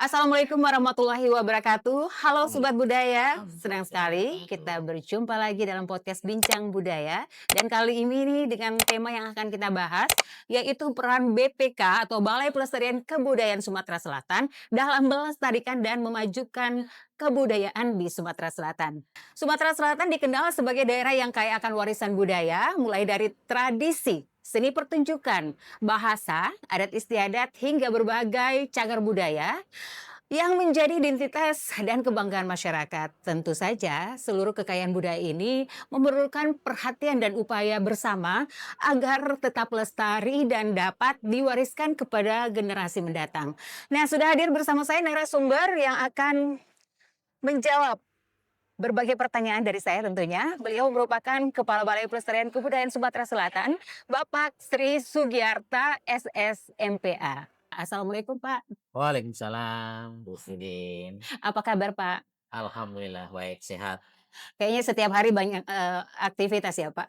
Assalamualaikum warahmatullahi wabarakatuh. Halo Sobat Budaya, senang sekali kita berjumpa lagi dalam podcast Bincang Budaya. Dan kali ini nih dengan tema yang akan kita bahas, yaitu peran BPK atau Balai Pelestarian Kebudayaan Sumatera Selatan dalam melestarikan dan memajukan kebudayaan di Sumatera Selatan. Sumatera Selatan dikenal sebagai daerah yang kaya akan warisan budaya, mulai dari tradisi, seni pertunjukan, bahasa, adat istiadat, hingga berbagai cagar budaya yang menjadi identitas dan kebanggaan masyarakat. Tentu saja, seluruh kekayaan budaya ini memerlukan perhatian dan upaya bersama agar tetap lestari dan dapat diwariskan kepada generasi mendatang. Nah, sudah hadir bersama saya narasumber yang akan menjawab berbagai pertanyaan dari saya tentunya. Beliau merupakan Kepala Balai Pelestarian Kebudayaan Sumatera Selatan, Bapak Sri Sugiarta, SSMPA. Assalamualaikum Pak. Waalaikumsalam, Bu Sudin. Apa kabar Pak? Alhamdulillah baik, sehat. Kayaknya setiap hari banyak aktivitas ya Pak?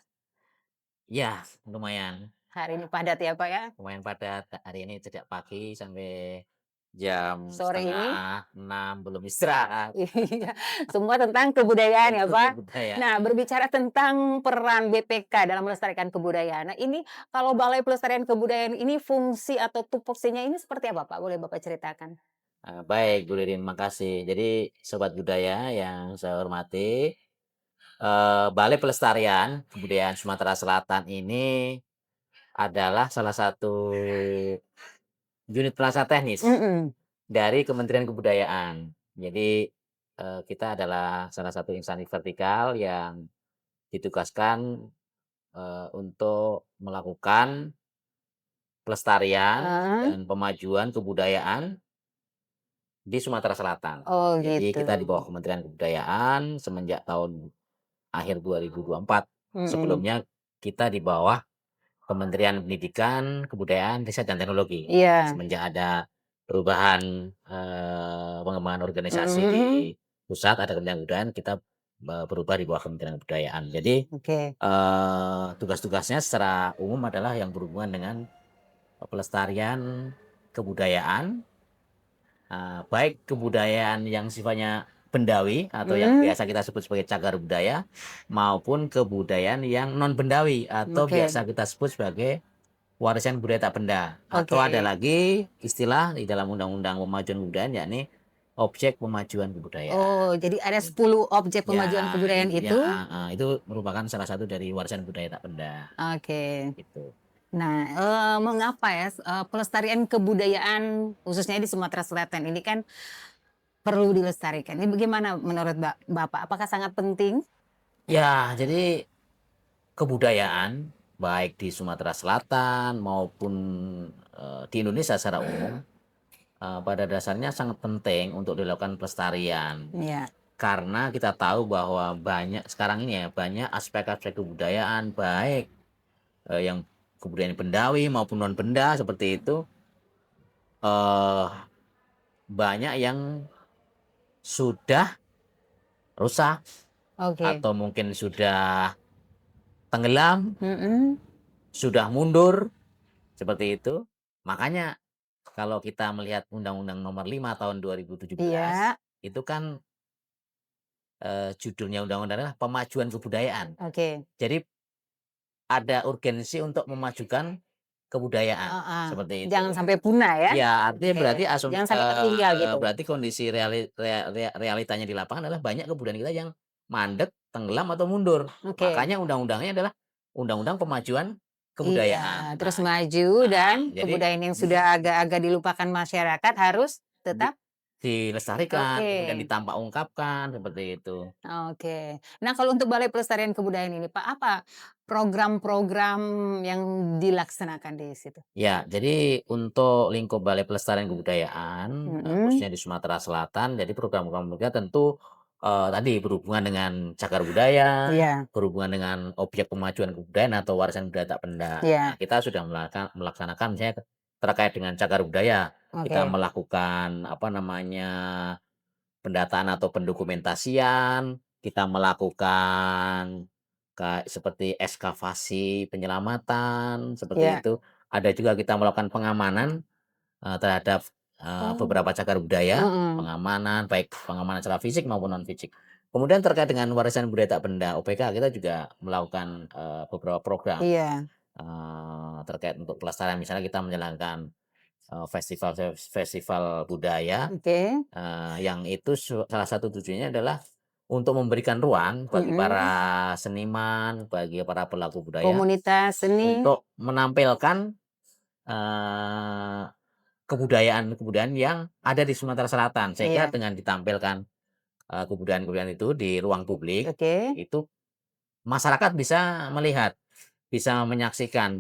Ya, lumayan Hari ini padat ya Pak ya? lumayan padat hari ini sejak pagi sampai jam Sore ini? 5:30 belum istirahat. Iya, semua tentang kebudayaan ya Itu Pak. Nah, kebudayaan. berbicara tentang peran BPK dalam melestarikan kebudayaan. Nah, ini kalau Balai Pelestarian Kebudayaan ini fungsi atau tupoksinya ini seperti apa Pak? Boleh Bapak ceritakan? Baik Bu Ririn, makasih. Jadi sobat budaya yang saya hormati, Balai Pelestarian Kebudayaan Sumatera Selatan ini adalah salah satu unit perasa teknis Mhm. dari Kementerian Kebudayaan. Jadi, kita adalah salah satu instansi vertikal yang ditugaskan, untuk melakukan pelestarian Heeh. dan pemajuan kebudayaan di Sumatera Selatan. Oh Jadi gitu. kita di bawah Kementerian Kebudayaan semenjak tahun akhir 2024. Mhm. Sebelumnya kita di bawah Kementerian Pendidikan, Kebudayaan, Riset, dan Teknologi. Iya. Semenjak ada perubahan, pengembangan organisasi di Mhm. pusat, ada Kementerian Kebudayaan, kita, berubah di bawah Kementerian Kebudayaan. Jadi, Oke. tugas-tugasnya secara umum adalah yang berhubungan dengan pelestarian kebudayaan, baik kebudayaan yang sifatnya bendawi atau yang Mhm. biasa kita sebut sebagai cagar budaya, maupun kebudayaan yang non bendawi atau Oke. biasa kita sebut sebagai warisan budaya tak benda, atau Oke. ada lagi istilah di dalam Undang-Undang Pemajuan Kebudayaan yakni objek pemajuan Oh, kebudayaan. jadi ada 10 objek pemajuan Ya, kebudayaan ya, itu? itu merupakan salah satu dari warisan budaya tak benda, Oke. gitu. Nah, mengapa ya, pelestarian kebudayaan khususnya di Sumatera Selatan ini kan perlu dilestarikan. Ini bagaimana menurut Bapak? Apakah sangat penting? Ya, jadi kebudayaan baik di Sumatera Selatan maupun, di Indonesia secara umum, pada dasarnya sangat penting untuk dilakukan pelestarian. Iya. Karena kita tahu bahwa banyak sekarang ini ya, banyak aspek-aspek kebudayaan baik, yang kebudayaan bendawi maupun non benda seperti itu, eee, banyak yang sudah rusak Oke. atau mungkin sudah tenggelam, Mhm. sudah mundur, seperti itu. Makanya kalau kita melihat Undang-Undang Nomor 5 Tahun 2017, Iya. itu kan, judulnya undang-undang adalah pemajuan kebudayaan. Oke. Jadi ada urgensi untuk memajukan kebudayaan, Heeh. seperti Jangan itu. sampai punah ya? Iya, artinya Oke. berarti Jangan sampai tertinggal gitu. berarti kondisi realitanya di lapangan adalah banyak kebudayaan kita yang mandek, tenggelam, atau mundur. Oke. Makanya undang-undangnya adalah Undang-Undang Pemajuan Iya, Kebudayaan. terus Nah, maju dan jadi kebudayaan yang sudah agak-agak dilupakan masyarakat harus di tetap dilestarikan, oke. kemudian ditampak ungkapkan, seperti itu. Oke. Nah, kalau untuk Balai Pelestarian Kebudayaan ini, Pak, apa program-program yang dilaksanakan di situ? Ya, jadi untuk lingkup Balai Pelestarian Kebudayaan, Mhm, khususnya di Sumatera Selatan, jadi program-program mereka tentu, tadi berhubungan dengan cagar budaya, iya berhubungan dengan objek pemajuan kebudayaan atau warisan budaya tak benda. Nah, iya, kita sudah melaksanakan misalnya terkait dengan cagar budaya, kita oke, melakukan, apa namanya, pendataan atau pendokumentasian, kita melakukan kayak seperti ekskavasi penyelamatan, seperti iya. itu. Ada juga kita melakukan pengamanan, terhadap, Oh, beberapa cagar budaya, heeh, pengamanan, baik pengamanan secara fisik maupun non-fisik. Kemudian terkait dengan warisan budaya tak benda, OPK, kita juga melakukan, beberapa program, iya, terkait untuk pelestarian. Misalnya kita menjalankan, festival festival budaya, oke, yang itu salah satu tujuannya adalah untuk memberikan ruang bagi mhm, para seniman, bagi para pelaku budaya komunitas seni, untuk menampilkan, eee, kebudayaan-kebudayaan yang ada di Sumatera Selatan. Sehingga iya, dengan ditampilkan, kebudayaan-kebudayaan itu di ruang publik, oke, itu masyarakat bisa melihat, bisa menyaksikan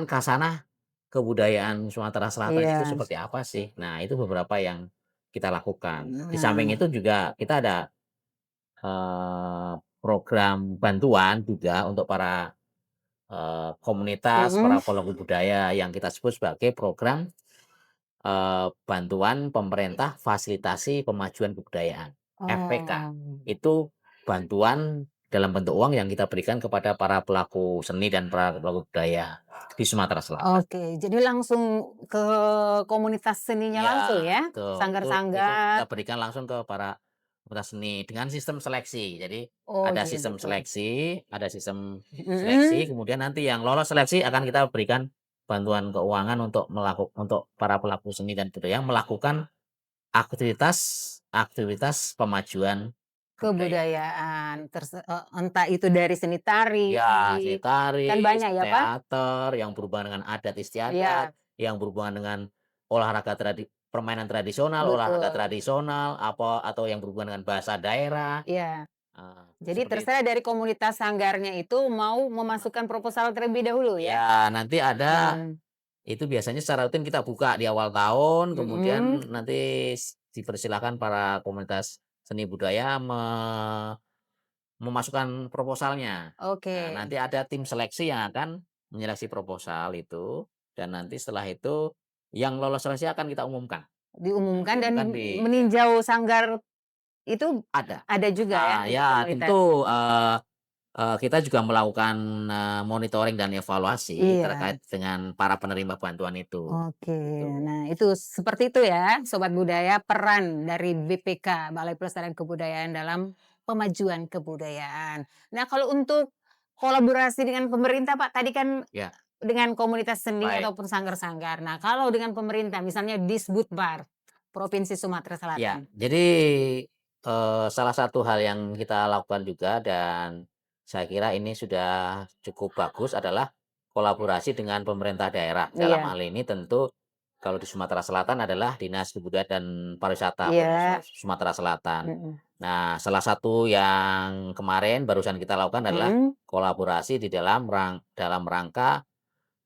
khasanah kebudayaan Sumatera Selatan itu iya, seperti apa sih. Nah, itu beberapa yang kita lakukan. Di samping nah, itu juga kita ada, program bantuan juga untuk para, komunitas, mhm, para pelaku budaya yang kita sebut sebagai program, bantuan pemerintah fasilitasi pemajuan kebudayaan, FPK. oh. Itu bantuan dalam bentuk uang yang kita berikan kepada para pelaku seni dan para pelaku budaya di Sumatera Selatan. Oke, jadi langsung ke komunitas seninya Iya, langsung ya? betul. Itu kita Sanggar-sanggar. berikan langsung ke para peserta seni dengan sistem seleksi. Jadi Oh gitu. ada sistem Mhm. seleksi, kemudian nanti yang lolos seleksi akan kita berikan bantuan keuangan untuk para pelaku seni dan budaya yang melakukan aktivitas aktivitas pemajuan kebudayaan. Kebudayaan, entah itu dari seni tari, Ya, seni kan tari, banyak ya, Pak? teater, yang berhubungan dengan adat istiadat, Iya, yang berhubungan dengan olahraga permainan tradisional, olahraga betul. tradisional, atau yang berhubungan dengan bahasa daerah, Iya. Jadi seperti itu. terserah dari komunitas sanggarnya itu mau memasukkan proposal terlebih dahulu ya? Ya, nanti ada Mhm. itu biasanya secara rutin kita buka di awal tahun, Mhm. kemudian nanti dipersilakan para komunitas seni budaya memasukkan proposalnya. Nah, Oke. nanti ada tim seleksi yang akan menyeleksi proposal itu, dan nanti setelah itu yang lolos seleksi akan kita umumkan. Nah, Diumumkan dan diumumkan di meninjau sanggar itu ada. ada juga ya untuk Ya komunitas? tentu, kita juga melakukan, monitoring dan evaluasi Iya. terkait dengan para penerima bantuan itu, Oke. gitu. Nah, itu seperti itu ya, sobat budaya, peran dari BPK, Balai Pelestarian Kebudayaan dalam pemajuan kebudayaan. Nah, kalau untuk kolaborasi dengan pemerintah, Pak, tadi kan Ya, dengan komunitas seni baik. ataupun sanggar-sanggar. Nah, kalau dengan pemerintah, misalnya Disbudpar, Provinsi Sumatera Ya, Selatan. jadi, salah satu hal yang kita lakukan juga dan saya kira ini sudah cukup bagus adalah kolaborasi dengan pemerintah daerah. Dalam Iya, hal ini tentu kalau di Sumatera Selatan adalah Dinas Kebudayaan dan Pariwisata Provinsi iya, Sumatera Selatan. mhm, Nah, salah satu yang kemarin barusan kita lakukan adalah mhm. kolaborasi di dalam rangka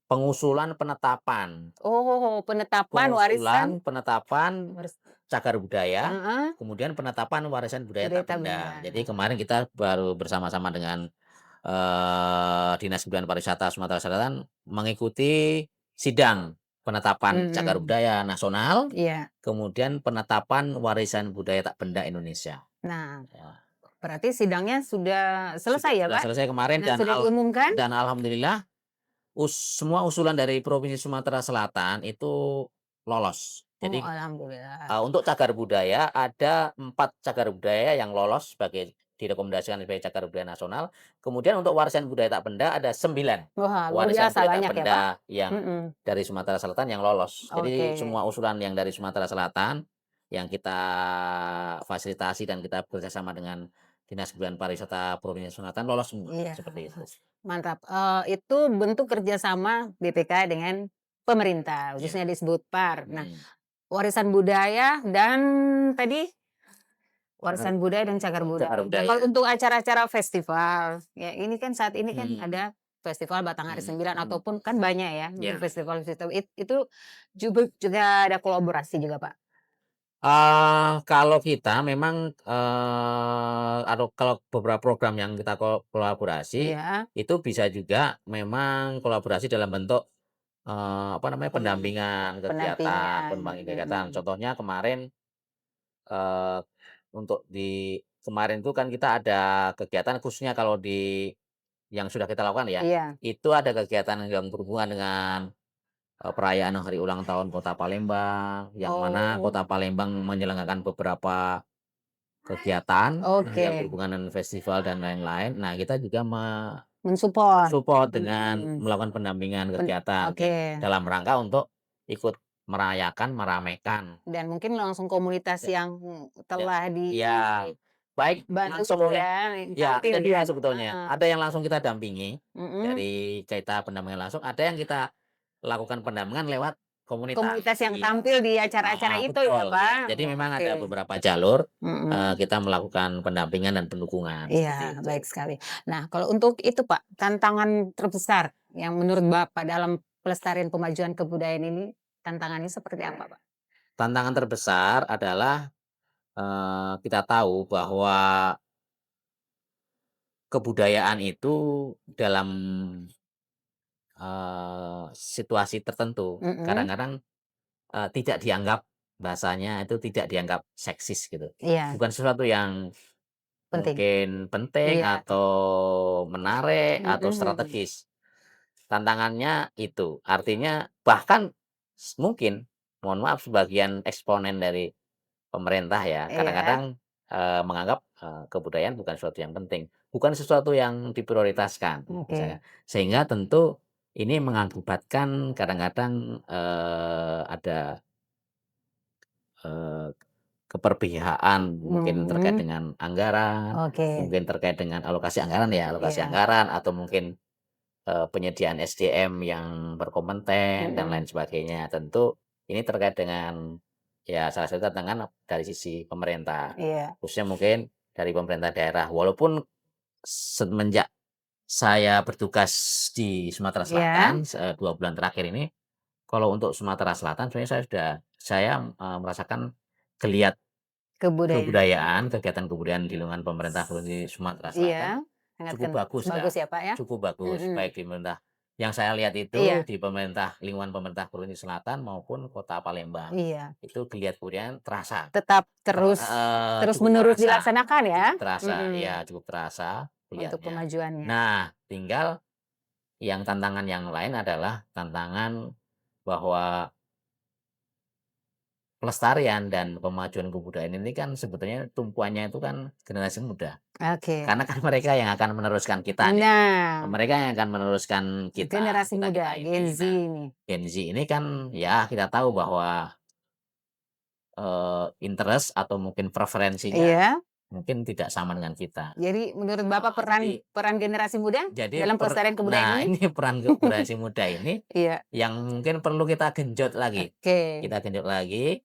pengusulan penetapan Oh, penetapan warisan pengusulan penetapan waris cagar budaya, heeh, kemudian penetapan warisan budaya budaya tak tak benda. benda. Jadi kemarin kita baru bersama-sama dengan, Dinas Kebudayaan Pariwisata Sumatera Selatan mengikuti sidang penetapan cagar Mhm, budaya nasional, iya. kemudian penetapan warisan budaya tak benda Indonesia. Nah, Ya, berarti sidangnya sudah selesai ya, sudah Pak? selesai kemarin Nah, sudah diumumkan? dan alhamdulillah semua usulan dari Provinsi Sumatera Selatan itu lolos. Oh, Jadi alhamdulillah. Untuk cagar budaya ada 4 cagar budaya yang lolos sebagai direkomendasikan sebagai cagar budaya nasional. Kemudian untuk warisan budaya tak benda ada 9 Wah, luar warisan biasa budaya tak banyak ya, Pak? benda yang Mhm, dari Sumatera Selatan yang lolos. Jadi oke. semua usulan yang dari Sumatera Selatan yang kita fasilitasi dan kita bekerjasama dengan Dinas Kebudayaan Pariwisata Provinsi Selatan lolos semua, Iya, seperti itu. mantap. Itu bentuk kerjasama BPK dengan pemerintah, Iya, khususnya di Disbudpar. Nah, mhm. warisan budaya dan tadi Warisan budaya dan cagar cagar budaya. Nah, budaya. kalau untuk acara-acara festival, ya ini kan saat ini kan Hmm, ada festival Batanghari hmm, 9 hmm. ataupun kan banyak ya Ya. festival-festival itu juga ada kolaborasi juga, Pak? Kalau kita memang, atau kalau beberapa program yang kita kolaborasi, Iya. itu bisa juga memang kolaborasi dalam bentuk, apa namanya, Pem pendampingan kegiatan pendampingan, pendampingan kegiatan. mhm. Contohnya kemarin, eee, untuk kemarin itu kan kita ada kegiatan khususnya kalau yang sudah kita lakukan ya, Iya. itu ada kegiatan yang berhubungan dengan perayaan hari ulang tahun Kota Palembang, yang mana Oh, Kota Palembang menyelenggarakan beberapa kegiatan yang oke. berhubungan dengan festival dan lain-lain. Nah, kita juga Mensupport, dengan mhm, melakukan pendampingan kegiatan oke. dalam rangka untuk ikut merayakan, meramaikan. Dan mungkin langsung komunitas Ya, yang ya, telah iya, baik dibantu langsung gitu oleh, ya, ya tampil ada ya? 2 sebetulnya. Heeh, Ada yang langsung kita dampingi mhm. dari kita pendampingan langsung, ada yang kita lakukan pendampingan lewat komunitas. Komunitas yang Iya. tampil di acara-acara itu ya, Betul. Pak? Jadi memang Oke, ada beberapa jalur, mhm. kita melakukan pendampingan dan pendukungan, seperti Iya, baik itu. sekali. Nah, kalau untuk itu, Pak, tantangan terbesar yang menurut Bapak dalam pelestarian pemajuan kebudayaan ini, tantangannya seperti apa, Pak? Tantangan terbesar adalah, kita tahu bahwa kebudayaan itu dalam, situasi tertentu Mhm, kadang-kadang, tidak dianggap, bahasanya itu tidak dianggap seksis gitu. iya, Bukan sesuatu yang penting. mungkin penting Iya, atau menarik mhm atau mhm. strategis. Tantangannya itu, artinya bahkan mungkin, mohon maaf, sebagian eksponen dari pemerintah ya, Iya, kadang-kadang, menganggap, kebudayaan bukan sesuatu yang penting, bukan sesuatu yang diprioritaskan misalnya. oke. Sehingga tentu ini mengakibatkan kadang-kadang, ada, eee, keberpihakan mungkin terkait Mhm, dengan anggaran, oke, mungkin terkait dengan alokasi anggaran ya, alokasi iya, anggaran atau mungkin penyediaan SDM yang berkompeten dan mhm, lain sebagainya. Tentu ini terkait dengan, ya salah satu tantangan dari sisi pemerintah, iya, khususnya mungkin dari pemerintah daerah. Walaupun semenjak saya bertugas di Sumatera iya, Selatan 2 bulan terakhir ini, kalau untuk Sumatera Selatan sebenarnya saya, merasakan geliat kebudayaan, kebudayaan, kegiatan kebudayaan di lingkungan pemerintah provinsi Sumatera iya, Selatan sangat cukup bagus, bagus Kak, ya, Pak, ya? cukup bagus, Mhm, baik di pemerintah yang saya lihat itu iya di lingkungan pemerintah Provinsi Selatan maupun Kota Palembang. iya. Itu geliat kebudayaan terasa, Tetap terus cukup terus-menerus terasa dilaksanakan ya? cukup terasa, Mhm, ya cukup terasa untuk geliatnya. kemajuannya. Nah, tinggal yang tantangan yang lain adalah tantangan bahwa pelestarian dan pemajuan kebudayaan ini kan sebetulnya tumpuannya itu kan generasi muda. Oke. Karena kan mereka yang akan meneruskan kita nih. Nah, Mereka yang akan meneruskan kita, generasi muda, kita-kita Gen ini. Z Nah, ini. Gen Z ini kan ya kita tahu bahwa, interest atau mungkin preferensinya Iya, mungkin tidak sama dengan kita. jadi menurut Bapak peran Jadi peran generasi muda jadi dalam pelestarian kebudayaan nah ini? ini peran generasi muda ini Iya, yang mungkin perlu kita genjot lagi. oke. Kita genjot lagi,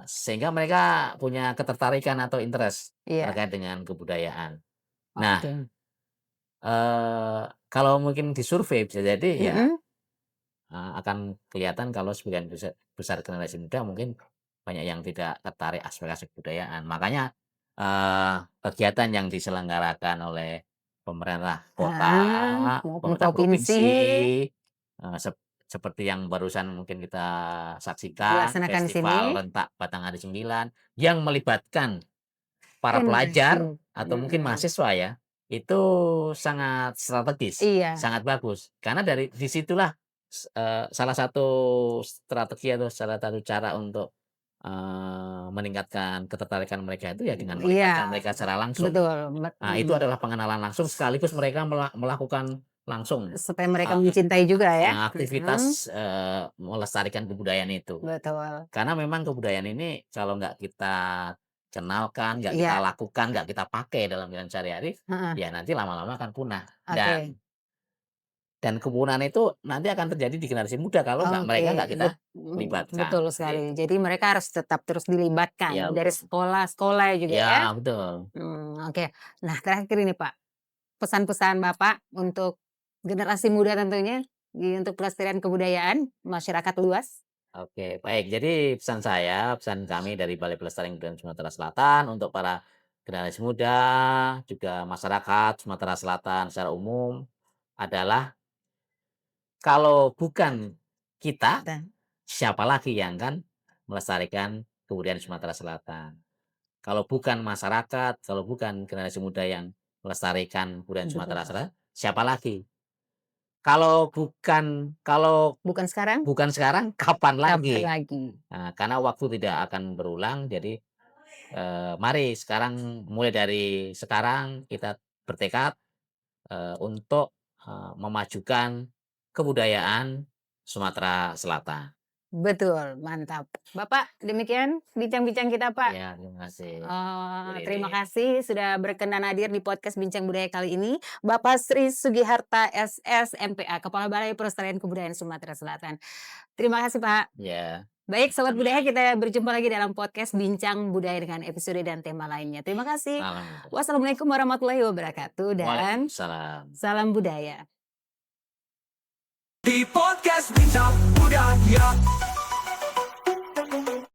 sehingga mereka punya ketertarikan atau interest Iya, terkait dengan kebudayaan. Nah, oke. kalau mungkin disurvei bisa jadi ya, Mhm, akan kelihatan kalau sebagian besar besar generasi muda mungkin banyak yang tidak tertarik aspek-aspek kebudayaan. Makanya, kegiatan yang diselenggarakan oleh pemerintah kota, maupun pemerintah provinsi provinsi, seperti yang barusan mungkin kita saksikan, dilaksanakan di sini, Festival Rentak Batanghari 9 yang melibatkan para generasi pelajar atau mungkin mhm, mahasiswa ya, itu sangat strategis, iya sangat bagus. Karena dari disitulah salah satu strategi atau salah satu cara untuk, meningkatkan ketertarikan mereka itu ya dengan iya, melibatkan mereka secara langsung. betul, Nah, itu adalah pengenalan langsung sekaligus mereka melakukan langsung, supaya mereka eee, mencintai juga ya? Mhm, aktivitas, melestarikan kebudayaan itu. betul, Karena memang kebudayaan ini kalau nggak kita kenalkan, nggak kita iya, lakukan, nggak kita pakai dalam kehidupan sehari-hari, heeh, ya nanti lama-lama akan punah. oke. Dan dan kepunahan itu nanti akan terjadi di generasi muda kalau mereka nggak Oke, kita libatkan, betul seperti sekali. itu. Jadi mereka harus tetap terus dilibatkan Iya dari betul. sekolah-sekolah juga Iya ya? betul. Oke. Nah, terakhir ini Pak, pesan-pesan Bapak untuk generasi muda tentunya, untuk pelestarian kebudayaan masyarakat luas? Oke, baik. Jadi pesan kami dari Balai Pelestarian Kebudayaan Sumatera Selatan untuk para generasi muda, juga masyarakat Sumatera Selatan secara umum adalah kalau bukan kita, Dan siapa lagi yang akan melestarikan kebudayaan Sumatera Selatan? Kalau bukan masyarakat, kalau bukan generasi muda yang melestarikan kebudayaan Sumatera betul. Selatan, siapa lagi? Kalau Bukan sekarang, bukan sekarang, kapan kapan lagi? lagi? Nah, karena waktu tidak akan berulang, jadi, mari sekarang mulai dari sekarang kita bertekad, untuk, memajukan kebudayaan Sumatera Selatan. Betul, mantap. Bapak, demikian bincang-bincang kita, Pak. Ya, terima kasih, Bu Terima Rere. kasih sudah berkenan hadir di podcast Bincang Budaya kali ini, Bapak Sri Sugiharta SS, MPA, Kepala Balai Pelestarian Kebudayaan Sumatera Selatan. Terima kasih, Pak. Ya, Baik, Sobat sama. Budaya, kita berjumpa lagi dalam podcast Bincang Budaya dengan episode dan tema lainnya. Terima kasih. Alhamdulillah. Wassalamualaikum warahmatullahi wabarakatuh dan Waalaikumsalam. salam budaya. Di podcast Bincang Budaya